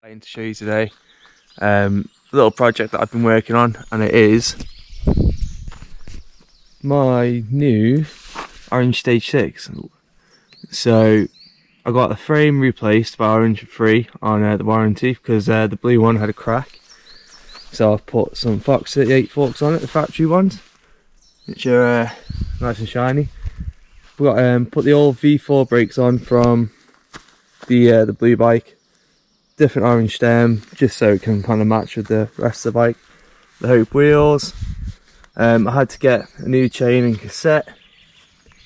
To show you today a little project that I've been working on, and it is my new Orange Stage 6. So I got the frame replaced by Orange free on the warranty because the blue one had a crack, so I've put some Fox 38 forks on it, the factory ones, which are nice and shiny. We got put the old V4 brakes on from the blue bike. Different orange stem, just so it can kind of match with the rest of the bike. The Hope wheels. I had to get a new chain and cassette,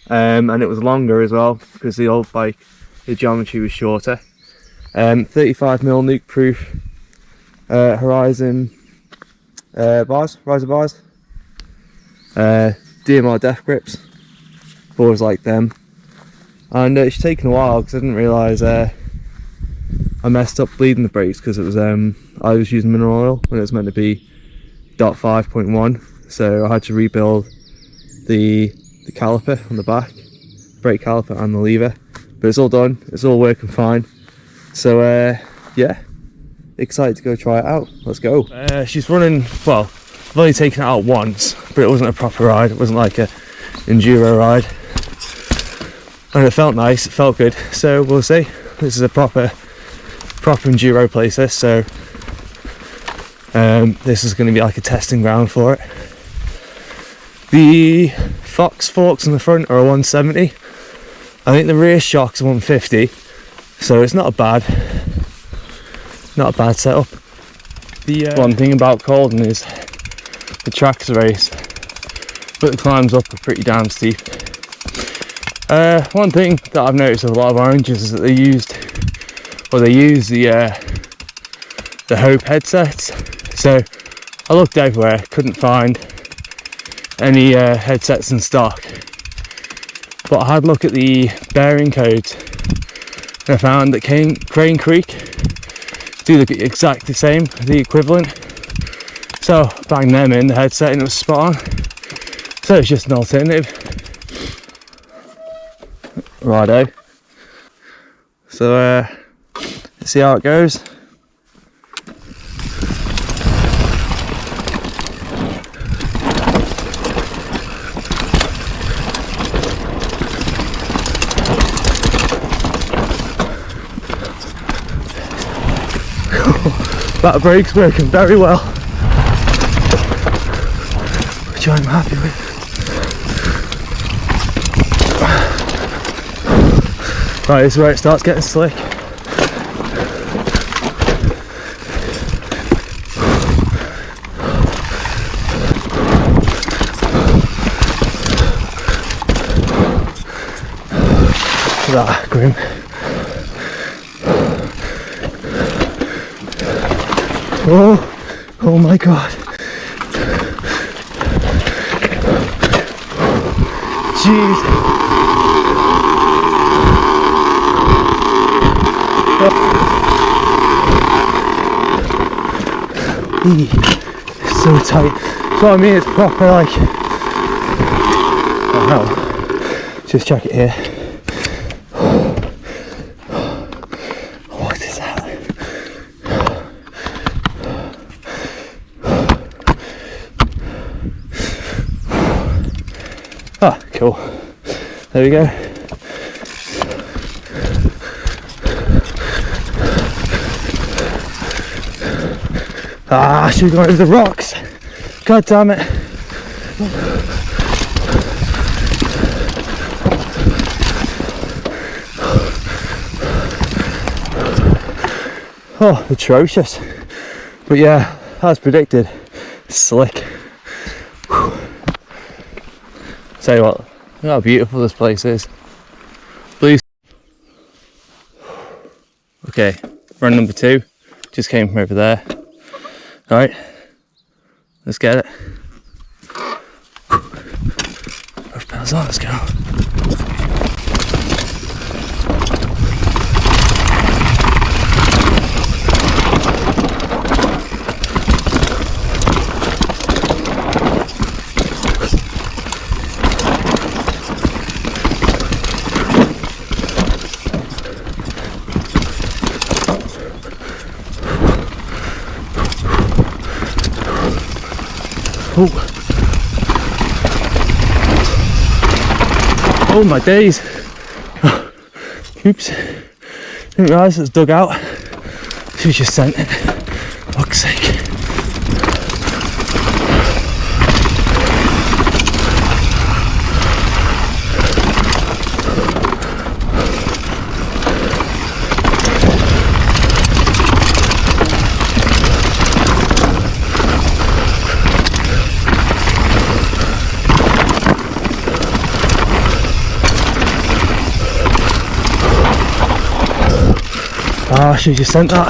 and it was longer as well because the old bike, the geometry was shorter. 35mm nuke proof Horizon bars, riser bars. DMR death grips, boards like them. And it's taken a while because I didn't realise I messed up bleeding the brakes because it was I was using mineral oil when it was meant to be 0.5.1, so I had to rebuild the caliper on the back, brake caliper and the lever, but it's all done, it's all working fine. So yeah, excited to go try it out. Let's go. She's running well. I've only taken it out once, but it wasn't a proper ride. It wasn't like a enduro ride, and it felt nice, it felt good, so we'll see. This is a proper enduro place, this, so this is going to be like a testing ground for it. The Fox forks on the front are a 170. I think the rear shock's a 150, so it's not a bad setup. The one thing about Colden is the track's a race, but the climbs up are pretty damn steep. One thing that I've noticed with a lot of Oranges is that they use the Hope headsets. So I looked everywhere, couldn't find any headsets in stock, but I had a look at the bearing codes and I found that Crane Creek do the exact same, the equivalent. So I banged them in the headset and it was spot on. So it's just an alternative. Righto. So let's see how it goes. That brake's working very well, which I'm happy with. Right, this is where it starts getting slick. That grim. Oh my god. Jeez. So tight. So I mean, it's proper like. Oh no. Just check it here. What is that? Ah, cool. There we go. Ah, I should have gone over the rocks. God damn it. Oh, atrocious. But yeah, as predicted, slick. Whew. Tell you what, look how beautiful this place is. Please. Okay, run number 2. Just came from over there. Alright, let's get it. Both pedals on, let's go. Oh my days. Oops. Didn't realise it was dug out. She just sent it. Fuck's sake. Ah, she just sent that.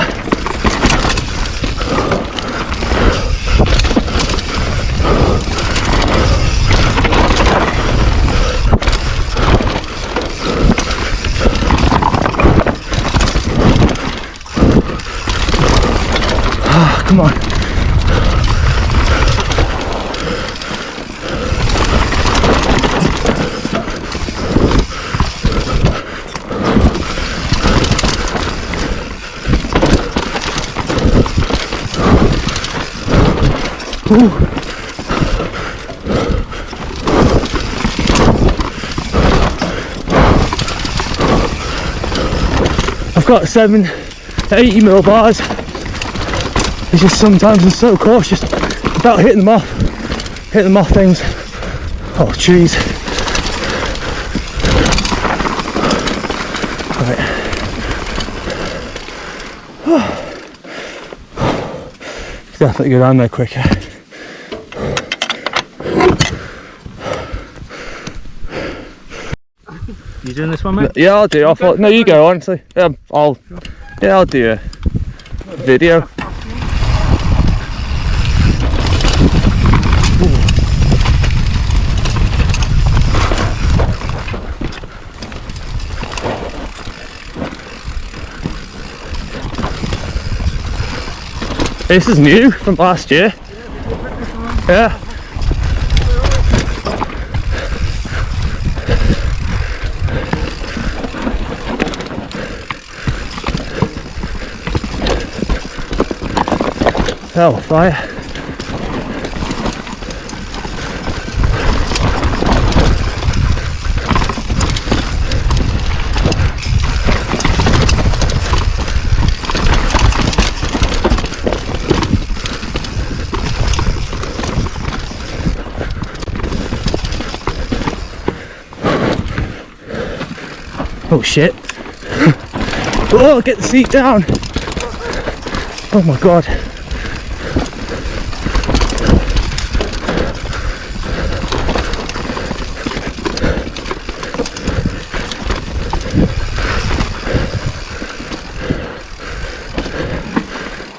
Ah, come on. Ooh. I've got 7 to 80 mil bars. It's just sometimes I'm so cautious about hitting them off things. Oh, trees. Right. Definitely go down there quicker. You doing this one, mate? Yeah, I'll do. I thought, no, you go. Honestly, I'll do a video. This is new from last year. Yeah. Oh, fire. Oh shit. Oh, get the seat down. Oh my god.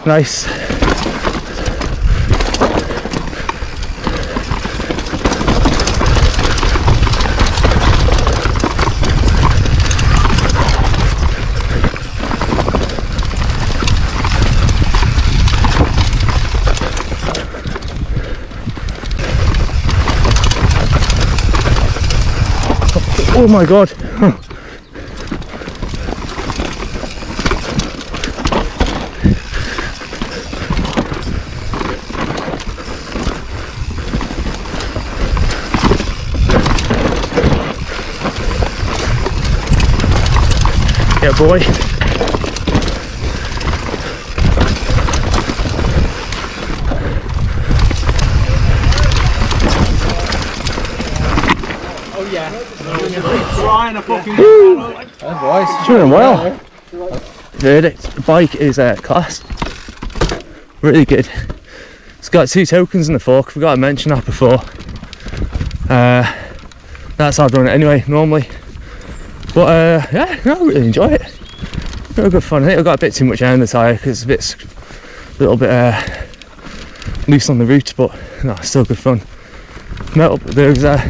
Nice. Oh my god. Yeah, boy. Oh yeah. Trying a fucking Doing well. Verdict. The bike is class. Really good. It's got 2 tokens in the fork. Forgot to mention that before. That's how I've done it anyway, normally. But yeah, no, I really enjoy it. Real good fun. I think I got a bit too much air in the tyre because it's a little bit loose on the route, but no, still good fun. Met up with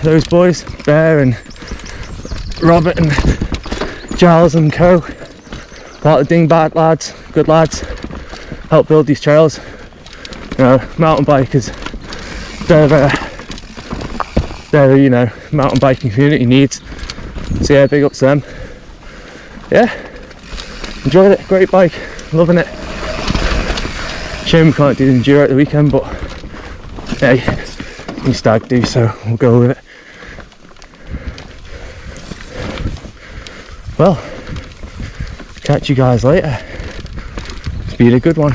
those boys, Bear and Robert and Giles and co. Part of the Dingbat lads, good lads. Help build these trails. You know, mountain bikers. They're you know, mountain biking community needs. So yeah, big up to them. Yeah, enjoyed it. Great bike, loving it. Shame we can't do the enduro at the weekend, but hey, my stag do, so we'll go with it. Well, catch you guys later. It's been a good one.